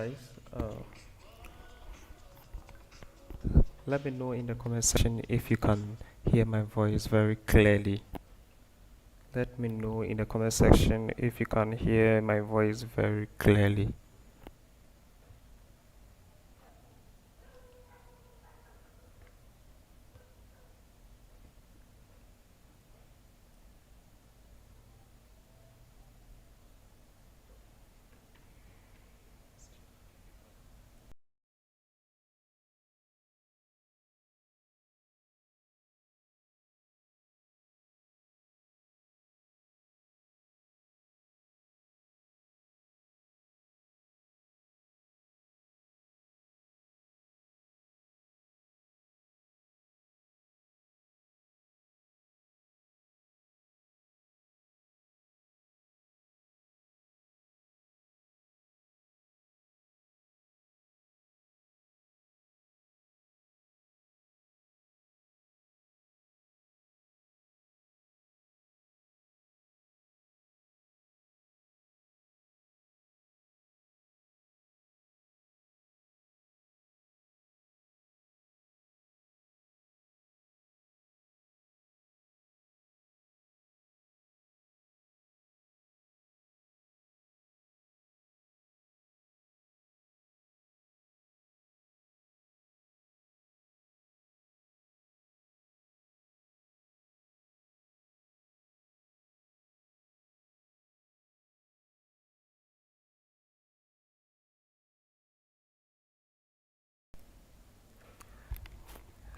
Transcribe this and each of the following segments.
guys. Let me know in the comment section if you can hear my voice very clearly. Let me know in the comment section if you can hear my voice very clearly.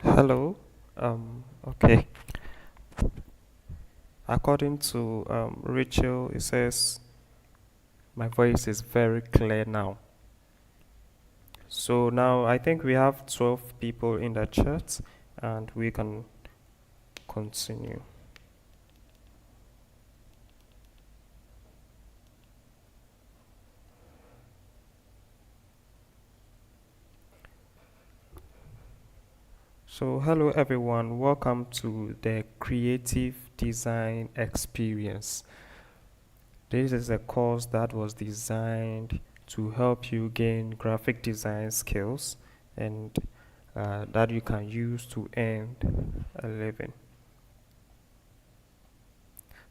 Hello. Okay. According to Rachel, it says my voice is very clear now. So now I think we have 12 people in the chat and we can continue. So hello everyone, welcome to the Creative Design Experience. This is a course that was designed to help you gain graphic design skills and that you can use to earn a living.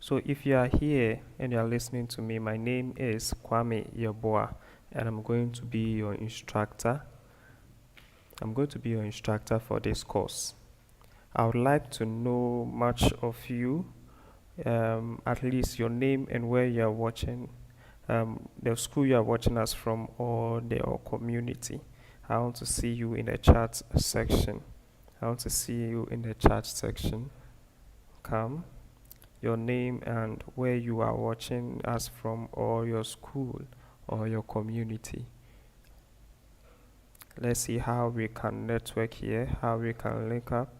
So if you are here and you are listening to me, my name is Kwame Yeboah and I'm going to be your instructor. I'm going to be your instructor for this course. I would like to know much of you, at least your name and where you are watching, the school you are watching us from or your community. I want to see you in the chat section. I want to see you in the chat section. Come, your name and where you are watching us from or your school or your community. Let's see how we can network here, how we can link up.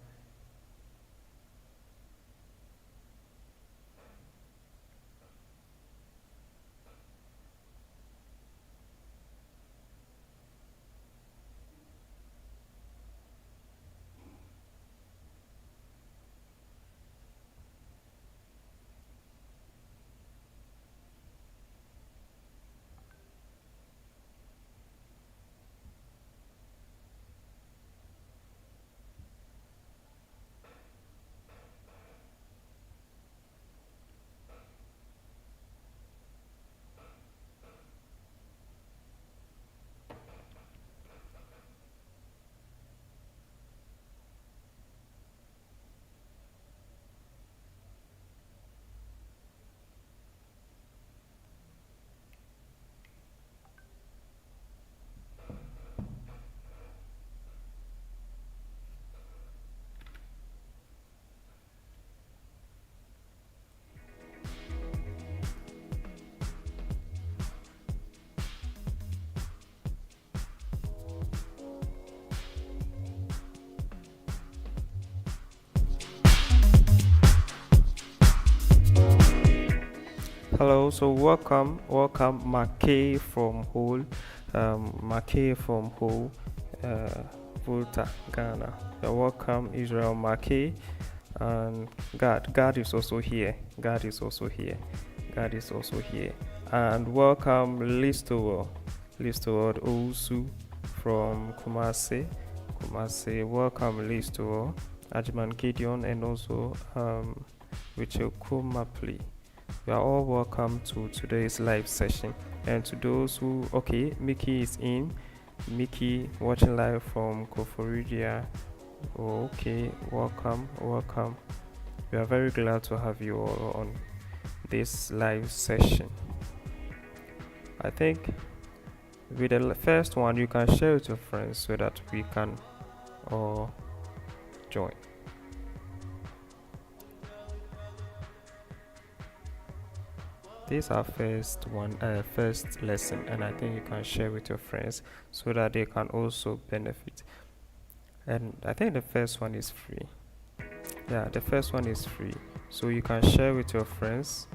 Hello, so welcome Mackay from Hull, Volta, Ghana. You're welcome, Israel Mackay, and God is also here. God is also here, and welcome Listowell. Liz Toward Osu from Kumasi, welcome Liz Toward, Ajman Gideon, and also Rachel Kumapli. You are all welcome to today's live session. And to those who, okay, Mickey is in. Mickey watching live from Koforidia. Okay, welcome. We are very glad to have you all on this live session. I think with the first one, you can share with your friends so that we can all join. This is our first lesson, and I think you can share with your friends so that they can also benefit. And I think the first one is free. Yeah, the first one is free, so you can share with your friends.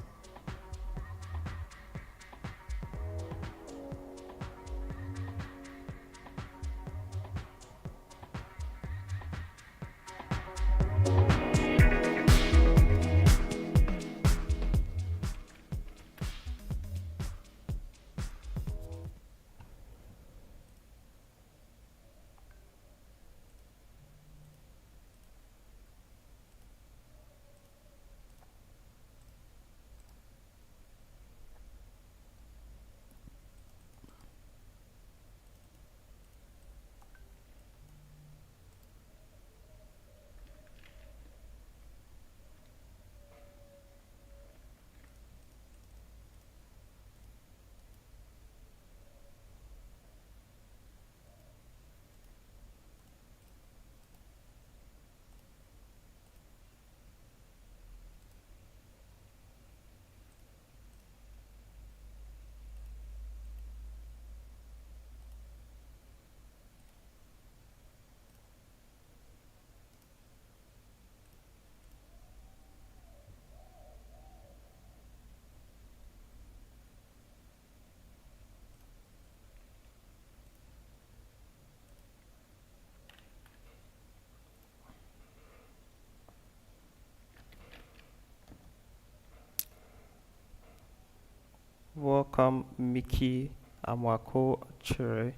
Welcome Mickey Amwako Chere,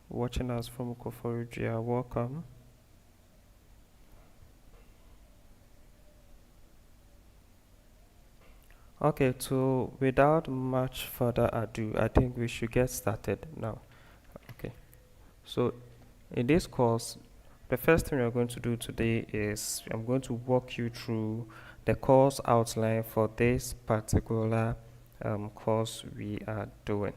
watching us from Koforidua. Welcome. Okay, so without much further ado, I think we should get started now. Okay, so in this course, the first thing we're going to do today is I'm going to walk you through the course outline for this particular course we are doing.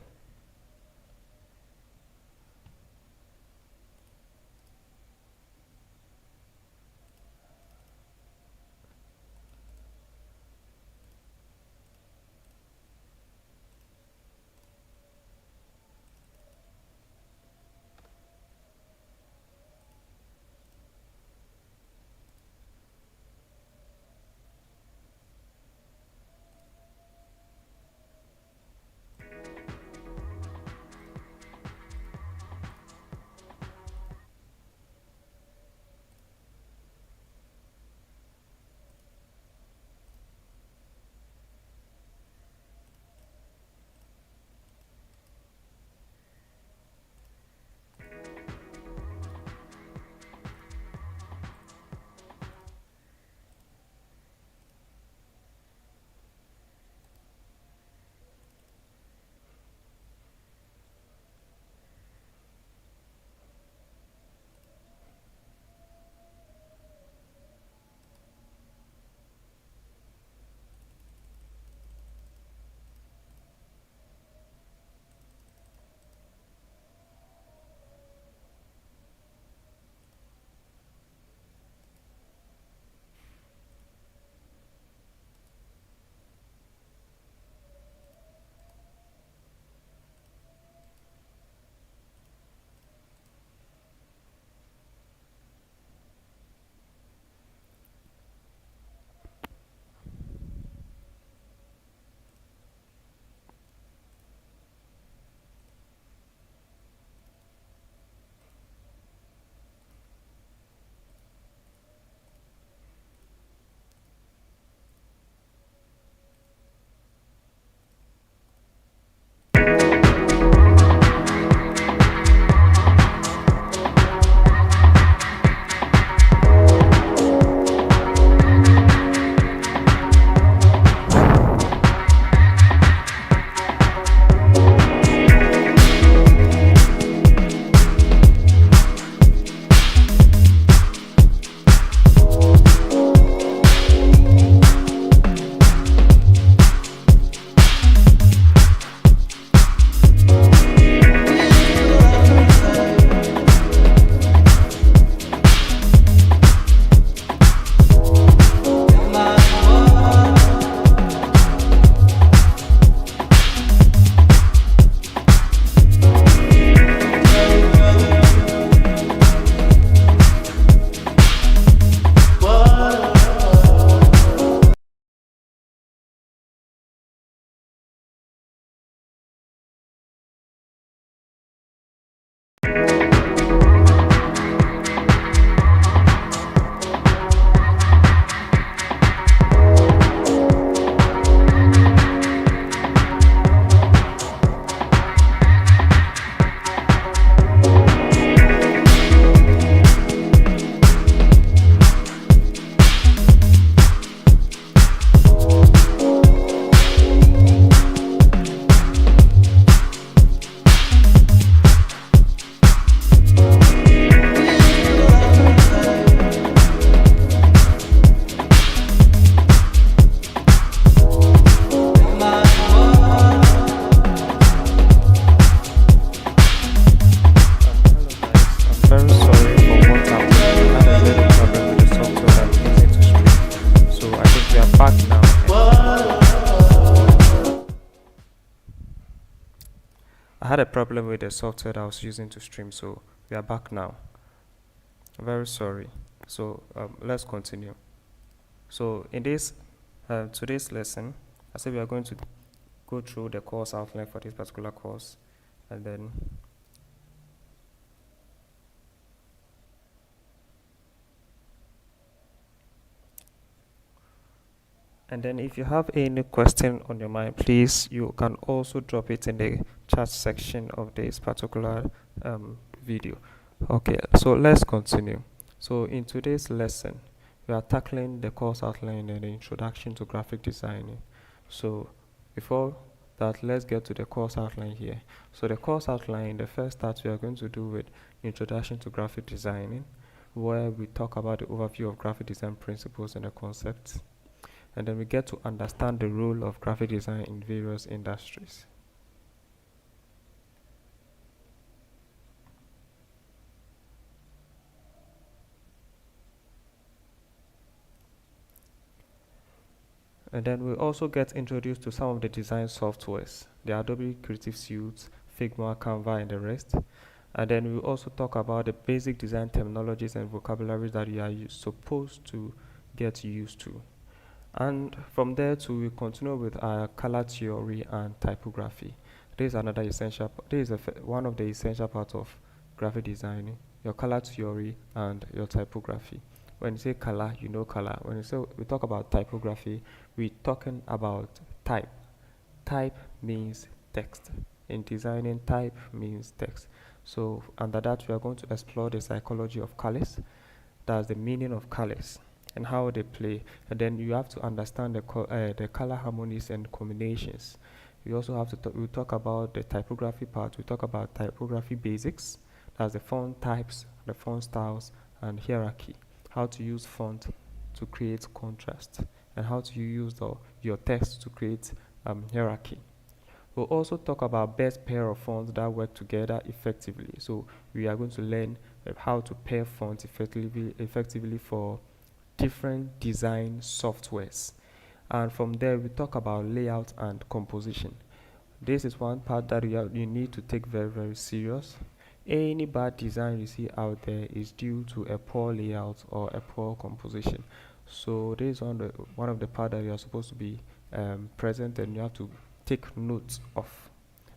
had a problem with the software that I was using to stream, so we are back now. Very sorry. So let's continue. So in this today's lesson, I said we are going to go through the course outline for this particular course, and then if you have any question on your mind, please, you can also drop it in the chat section of this particular video. Okay, so let's continue. So in today's lesson, we are tackling the course outline and the introduction to graphic designing. So before that, let's get to the course outline here. So the course outline, the first start we are going to do with introduction to graphic designing, where we talk about the overview of graphic design principles and the concepts. And then we get to understand the role of graphic design in various industries. And then we also get introduced to some of the design softwares, the Adobe Creative Suite, Figma, Canva, and the rest. And then we also talk about the basic design terminologies and vocabularies that you are supposed to get used to. And from there we continue with our color theory and typography. This is another essential. This is one of the essential parts of graphic designing: your color theory and your typography. When you say color, you know color. When you say we talk about typography, we're talking about type. Type means text. In designing, type means text. So under that, we are going to explore the psychology of colors. That's the meaning of colors and how they play. And then you have to understand the color harmonies and combinations. We also have to we talk about the typography part. We talk about typography basics. That's the font types, the font styles, and hierarchy. How to use font to create contrast, and how to use your text to create hierarchy. We'll also talk about best pair of fonts that work together effectively. So we are going to learn how to pair fonts effectively for different design softwares. And from there, we talk about layout and composition. This is one part that you need to take very, very serious. Any bad design you see out there is due to a poor layout or a poor composition. So this is one of the parts that you are supposed to be present, and you have to take notes of.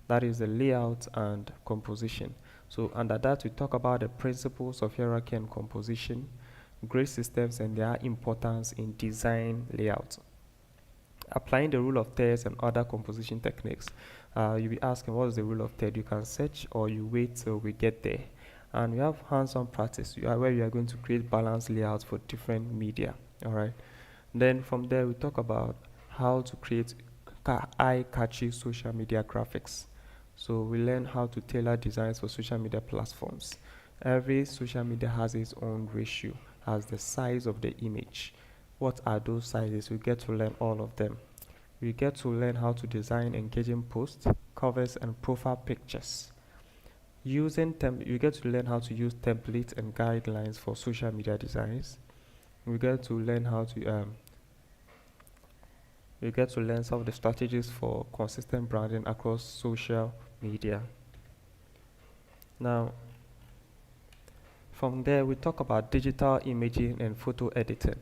That is the layout and composition. So under that, we talk about the principles of hierarchy and composition, grid systems and their importance in design layout. Applying the rule of thirds and other composition techniques. You'll be asking, what is the rule of third? You can search or you wait till we get there. And we have hands-on practice where you are going to create balanced layouts for different media. All right. Then from there, we talk about how to create eye-catchy social media graphics. So we learn how to tailor designs for social media platforms. Every social media has its own ratio, has the size of the image. What are those sizes? We get to learn all of them. We get to learn how to design engaging posts, covers, and profile pictures. You get to learn how to use templates and guidelines for social media designs. We get to learn how to we get to learn some of the strategies for consistent branding across social media. Now, from there, we talk about digital imaging and photo editing.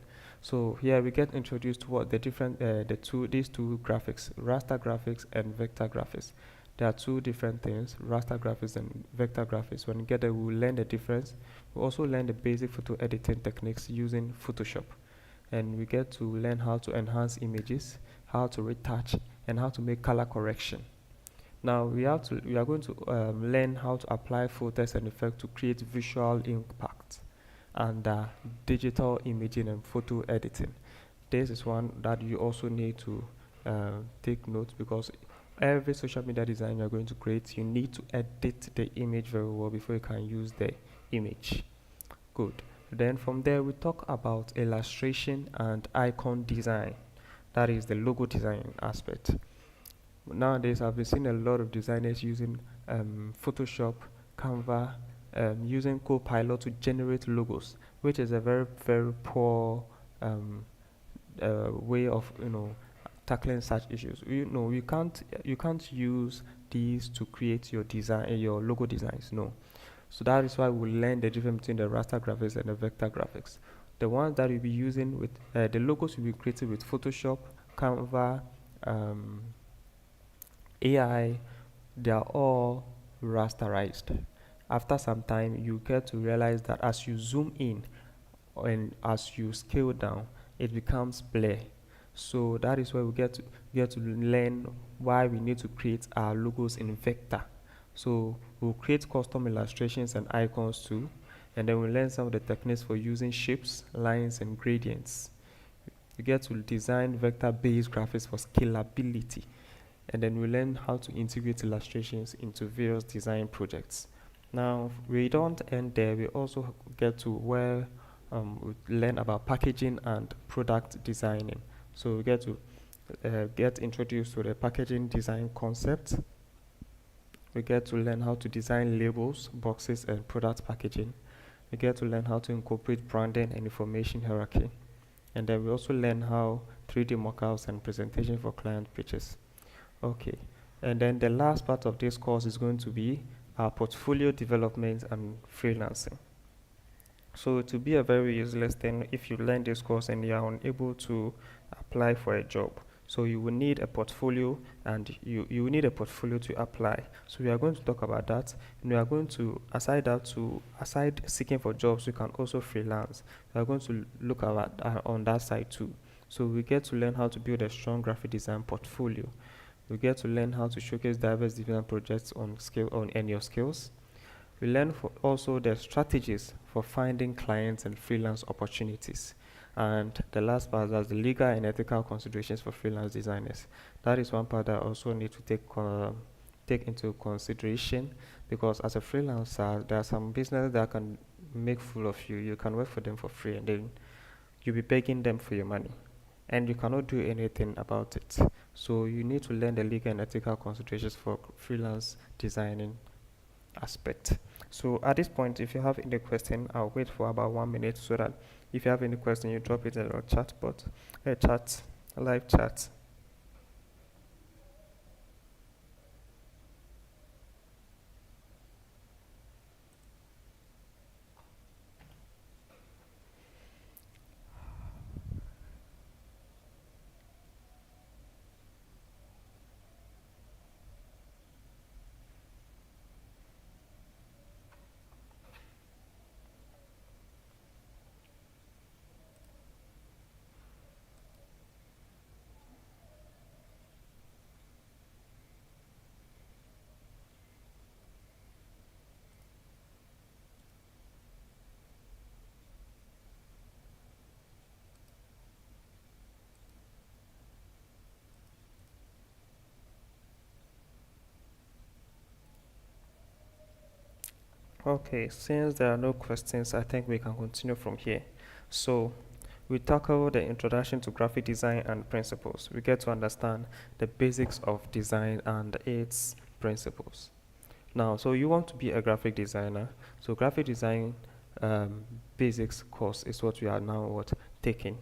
So here we get introduced to what these two graphics, raster graphics and vector graphics. There are two different things, raster graphics and vector graphics. When you get there, we'll learn the difference. We'll also learn the basic photo editing techniques using Photoshop. And we get to learn how to enhance images, how to retouch, and how to make color correction. Now we are going to learn how to apply filters and effects to create visual impact and digital imaging and photo editing. This is one that you also need to take note, because every social media design you're going to create, you need to edit the image very well before you can use the image. Good. Then from there, we talk about illustration and icon design. That is the logo design aspect. Nowadays, I've been seeing a lot of designers using Photoshop, Canva, using Copilot to generate logos, which is a very, very poor way of tackling such issues. You can't use these to create your design, your logo designs. No. So that is why we learn the difference between the raster graphics and the vector graphics. The ones that we'll be using with the logos will be created with Photoshop, Canva, um, AI. They are all rasterized. After some time, you get to realize that as you zoom in and as you scale down, it becomes blur. So that is where we get to learn why we need to create our logos in vector. So we'll create custom illustrations and icons too, and then we'll learn some of the techniques for using shapes, lines, and gradients. You get to design vector-based graphics for scalability, and then we learn how to integrate illustrations into various design projects. Now, we don't end there. We also get to where we learn about packaging and product designing. So we get to get introduced to the packaging design concept. We get to learn how to design labels, boxes, and product packaging. We get to learn how to incorporate branding and information hierarchy. And then we also learn how 3D mockups and presentation for client pitches. Okay, and then the last part of this course is going to be our portfolio development and freelancing. So to be a very useless thing, if you learn this course and you are unable to apply for a job, so you will need a portfolio, and you will need a portfolio to apply. So we are going to talk about that, and we are going to aside seeking for jobs, you can also freelance. We are going to look at on that side too. So we get to learn how to build a strong graphic design portfolio. We get to learn how to showcase diverse design projects and your skills. We learn also the strategies for finding clients and freelance opportunities. And the last part is the legal and ethical considerations for freelance designers. That is one part that I also need to take into consideration, because as a freelancer, there are some businesses that can make fool of you. You can work for them for free, and then you'll be begging them for your money, and you cannot do anything about it. So you need to learn the legal and ethical considerations for freelance designing aspect. So at this point, if you have any question, I'll wait for about 1 minute, so that if you have any question, you drop it in our chat bot, live chat. Okay, since there are no questions, I think we can continue from here. So, we tackle the introduction to graphic design and principles. We get to understand the basics of design and its principles. Now, so you want to be a graphic designer. So, graphic design basics course is what we are now taking.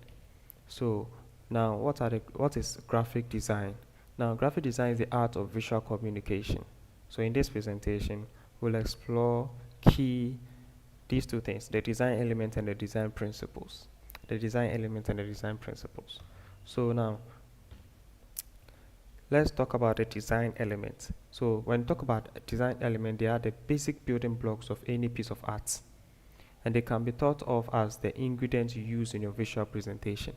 So, now what is graphic design? Now, graphic design is the art of visual communication. So, in this presentation, we'll explore key these two things: the design element and the design principles. The design element and the design principles. So now, let's talk about the design element. So when we talk about a design element, they are the basic building blocks of any piece of art, and they can be thought of as the ingredients you use in your visual presentation.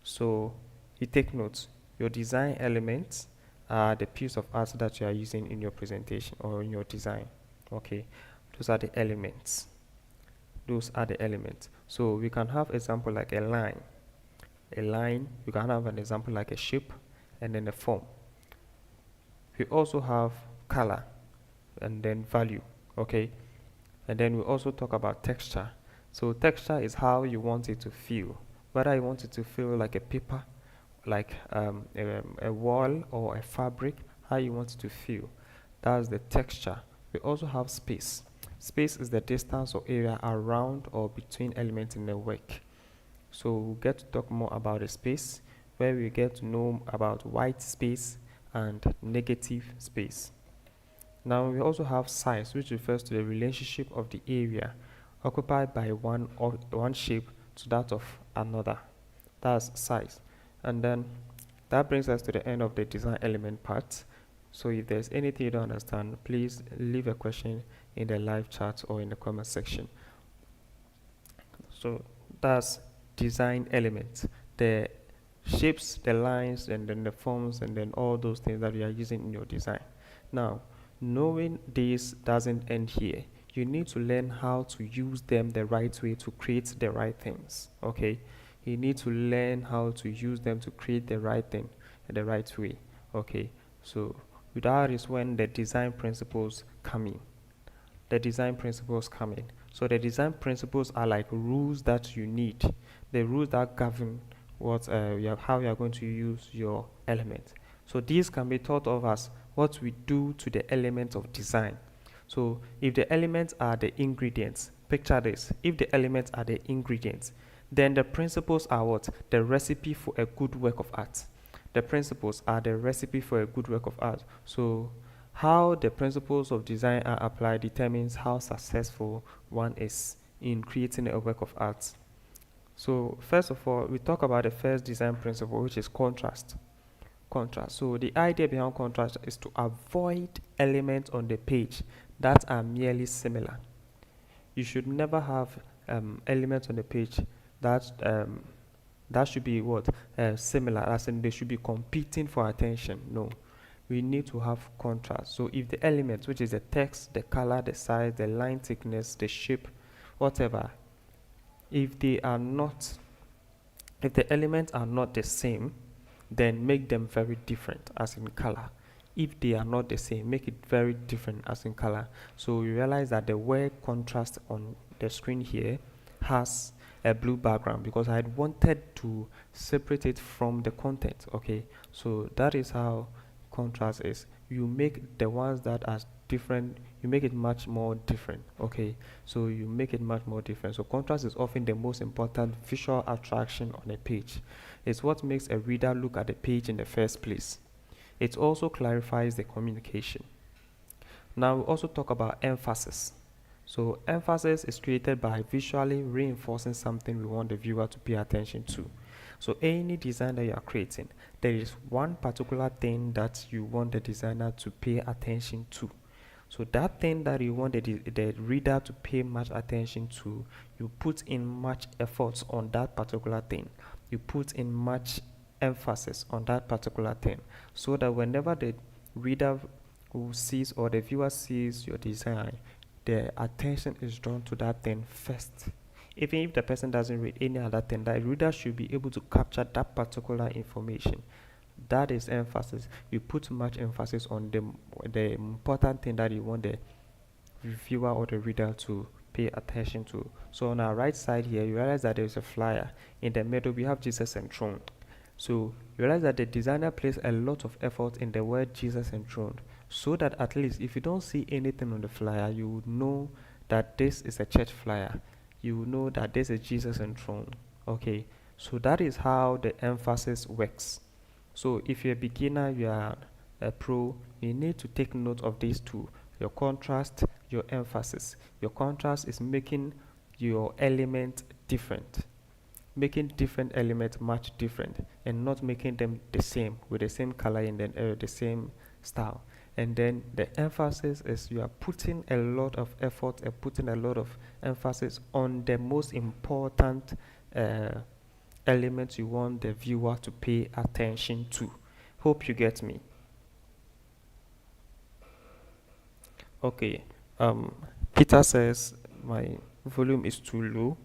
So you take notes. Your design elements are the piece of art that you are using in your presentation or in your design. Okay, those are the elements. Those are the elements. So we can have example like a line. A line, we can have an example like a shape, and then a form. We also have color and then value. Okay, and then we also talk about texture. So texture is how you want it to feel, whether you want it to feel like a paper, like a wall or a fabric, how you want it to feel. That's the texture. We also have space. Space is the distance or area around or between elements in the work. So we'll get to talk more about the space. where we get to know about white space and negative space. Now we also have size, which refers to the relationship of the area occupied by one shape to that of another. That's size. And then that brings us to the end of the design element part. So if there's anything you don't understand, please leave a question in the live chat or in the comment section. So that's design elements, the shapes, the lines, and then the forms, and then all those things that you are using in your design. Now, knowing this doesn't end here. You need to learn how to use them the right way to create the right things. Okay, you need to learn how to use them to create the right thing the right way. Okay, so that is when the design principles come in. The design principles come in. So the design principles are like rules that you need, the rules that govern what how you are going to use your element. So these can be thought of as what we do to the elements of design. So if the elements are the ingredients, picture this, if the elements are the ingredients, then the principles are what? The recipe for a good work of art. The principles are the recipe for a good work of art. So how the principles of design are applied determines how successful one is in creating a work of art. So first of all, we talk about the first design principle, which is contrast. Contrast. So the idea behind contrast is to avoid elements on the page that are merely similar. You should never have elements on the page that should be what similar, as in they should be competing for attention. No, we need to have contrast. So if the elements, which is the text, the color, the size, the line thickness, the shape, whatever, if the elements are not the same, then make them very different, as in color. If they are not the same, make it very different, as in color. So you realize that the word contrast on the screen here has a blue background because I had wanted to separate it from the content. Okay, so that is how contrast is. You make the ones that are different, you make it much more different. Okay, so you make it much more different. So contrast is often the most important visual attraction on a page. It's what makes a reader look at the page in the first place. It also clarifies the communication. Now we also talk about emphasis. So emphasis is created by visually reinforcing something we want the viewer to pay attention to. So any design that you are creating, there is one particular thing that you want the designer to pay attention to. So that thing that you want the reader to pay much attention to, you put in much effort on that particular thing. You put in much emphasis on that particular thing, so that whenever the reader who sees or the viewer sees your design, their attention is drawn to that thing first. Even if the person doesn't read any other thing, the reader should be able to capture that particular information. That is emphasis. You put much emphasis on the important thing that you want the viewer or the reader to pay attention to. So on our right side here, you realize that there is a flyer. In the middle, we have Jesus enthroned. So you realize that the designer placed a lot of effort in the word Jesus enthroned, so that at least if you don't see anything on the flyer, you would know that this is a church flyer. You will know that this is Jesus enthroned. Okay, so that is how the emphasis works. So if you're a beginner, you are a pro, you need to take note of these two: your contrast, your emphasis. Your contrast is making your element different, making different elements much different, and not making them the same with the same color and then the same style. And then the emphasis is you are putting a lot of effort and putting a lot of emphasis on the most important elements you want the viewer to pay attention to. Hope you get me. Okay, Peter says my volume is too low.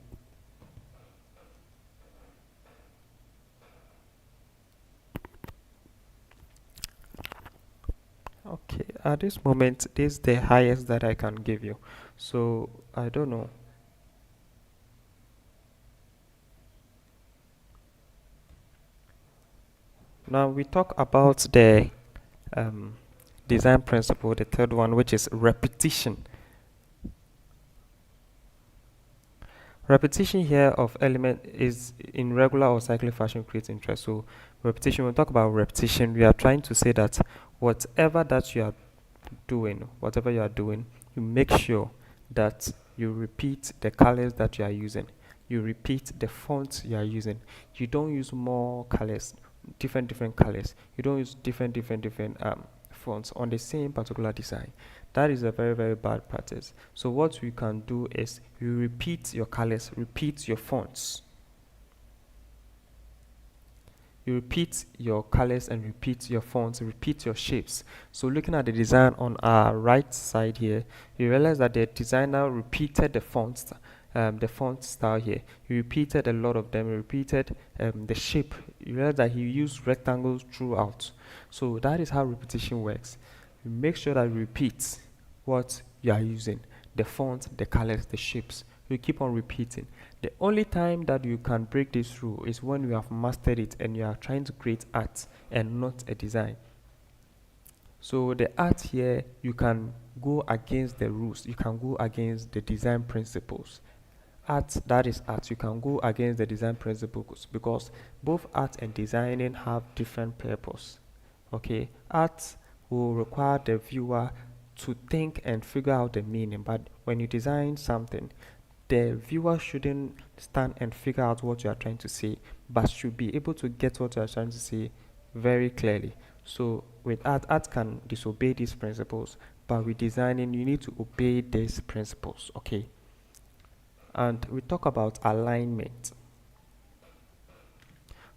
Okay, at this moment, this is the highest that I can give you. So I don't know. Now we talk about the design principle, the third one, which is repetition. Repetition here of element is in regular or cyclic fashion creates interest. So repetition, when we talk about repetition, we are trying to say that whatever that you are doing, you make sure that you repeat the colors that you are using. You repeat the fonts you are using. You don't use more colors, different colors. You don't use different fonts on the same particular design. That is a very bad practice. So what we can do is you repeat your colors, repeat your fonts. You repeat your colors and repeat your fonts, repeat your shapes. So looking at the design on our right side here, you realize that the designer repeated the font style here. He repeated a lot of them. He repeated the shape. You realize that he used rectangles throughout. So that is how repetition works. You make sure that you repeat what you are using, the font, the colors, the shapes. You keep on repeating. The only time that you can break this rule is when you have mastered it and you are trying to create art and not a design. So the art here, you can go against the rules. You can go against the design principles. Art, that is art. You can go against the design principles because both art and designing have different purpose. Okay, art will require the viewer to think and figure out the meaning, but when you design something, the viewer shouldn't stand and figure out what you are trying to say, but should be able to get what you are trying to say very clearly. So with art can disobey these principles, but with designing, you need to obey these principles. Okay. And we talk about alignment.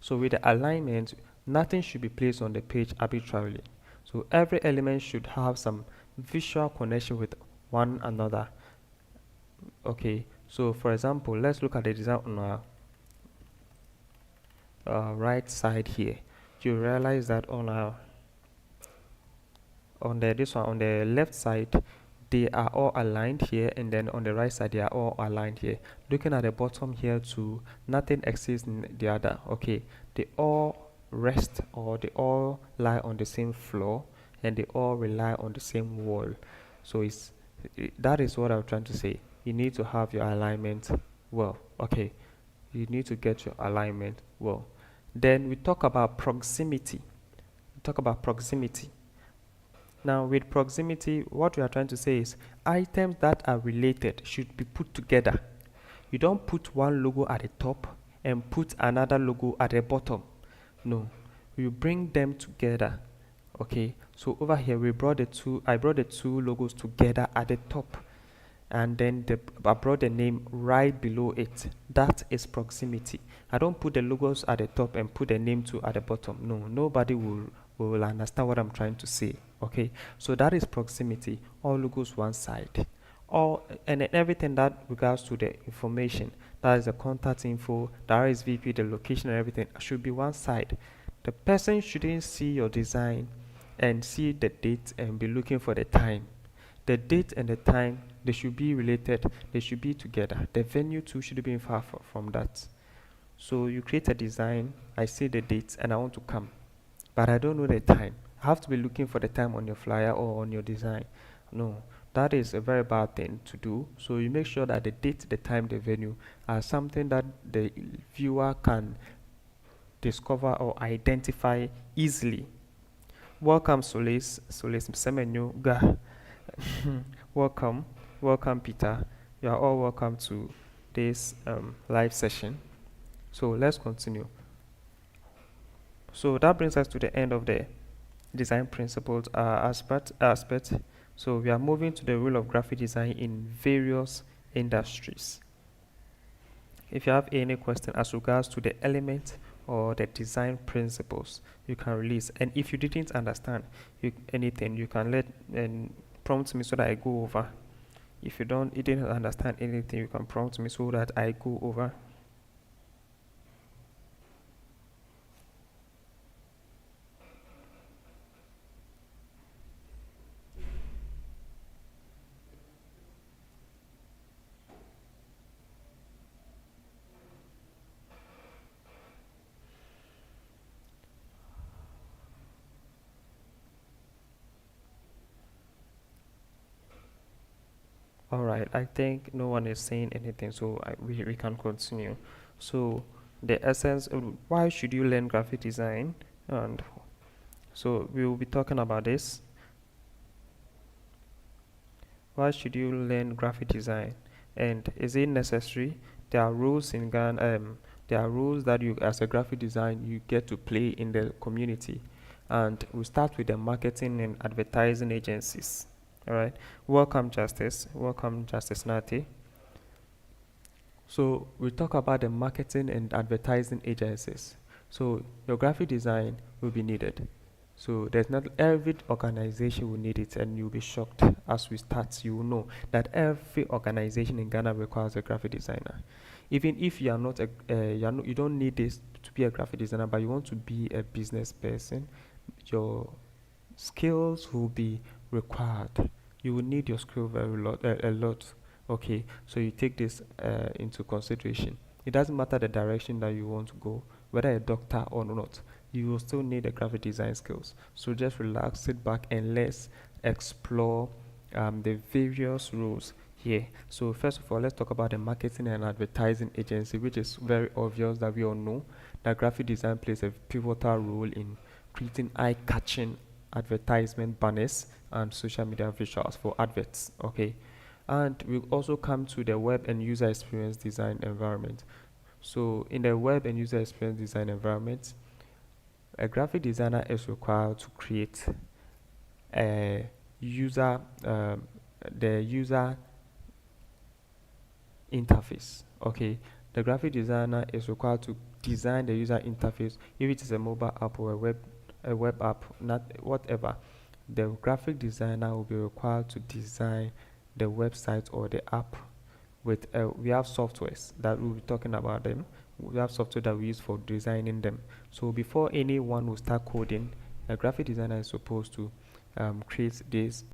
So with the alignment, nothing should be placed on the page arbitrarily. So every element should have some visual connection with one another. Okay, so for example, let's look at the design on our right side here. You realize that on the left side, they are all aligned here, and then on the right side they are all aligned here. Looking at the bottom here too, nothing exceeds the other. Okay, they all rest or they all lie on the same floor, and they all rely on the same wall. So that is what I'm trying to say. You need to have your alignment well. Okay, you need to get your alignment well. Then we talk about proximity. Now with proximity, what we are trying to say is items that are related should be put together. You don't put one logo at the top and put another logo at the bottom. No, you bring them together. Okay, so over here I brought the two logos together at the top, and then I brought the name right below it. That is proximity. I don't put the logos at the top and put the name too at the bottom. No, nobody will understand what I'm trying to say. Okay, so that is proximity. All logos one side. And everything that regards to the information, that is the contact info, the RSVP, the location, and everything should be one side. The person shouldn't see your design and see the date and be looking for the time. The date and the time, they should be related, they should be together. The venue too should be far from that. So you create a design, I see the date and I want to come, but I don't know the time. I have to be looking for the time on your flyer or on your design. No, that is a very bad thing to do. So you make sure that the date, the time, the venue are something that the viewer can discover or identify easily. Welcome, Solis Msemenyo Ga. welcome, welcome, Peter. You are all welcome to this live session. So let's continue. So that brings us to the end of the design principles aspect. So we are moving to the role of graphic design in various industries. If you have any question as regards to the element or the design principles, you can release. And if you didn't understand anything, you can prompt me so that I go over. If you didn't understand anything, you can prompt me so that I go over. All right, I think no one is saying anything, so we can continue. So, the essence of why should you learn graphic design? And so, we will be talking about this. Why should you learn graphic design? And is it necessary? There are rules in Ghana. There are rules that you, as a graphic design, you get to play in the community. And we start with the marketing and advertising agencies. All right. Welcome, Justice. Welcome, Justice Nati. So we talk about the marketing and advertising agencies. So your graphic design will be needed. So there's not every organization will need it, and you'll be shocked as we start. You will know that every organization in Ghana requires a graphic designer. Even if you are not you don't need this to be a graphic designer, but you want to be a business person, your skills will be required. You will need your skill a lot. Okay, so you take this into consideration. It doesn't matter the direction that you want to go, whether a doctor or not, you will still need the graphic design skills. So just relax, sit back, and let's explore the various roles here. So first of all, let's talk about the marketing and advertising agency, which is very obvious that we all know that graphic design plays a pivotal role in creating eye-catching advertisement banners and social media visuals for adverts. Okay, and we'll also come to the web and user experience design environment. So in the web and user experience design environment, a graphic designer is required to create a user the user interface. Okay, the graphic designer is required to design the user interface, if it is a mobile app or a web app, not whatever. The graphic designer will be required to design the website or the app with we have softwares that we'll be talking about them. We have software that we use for designing them. So before anyone will start coding, a graphic designer is supposed to create this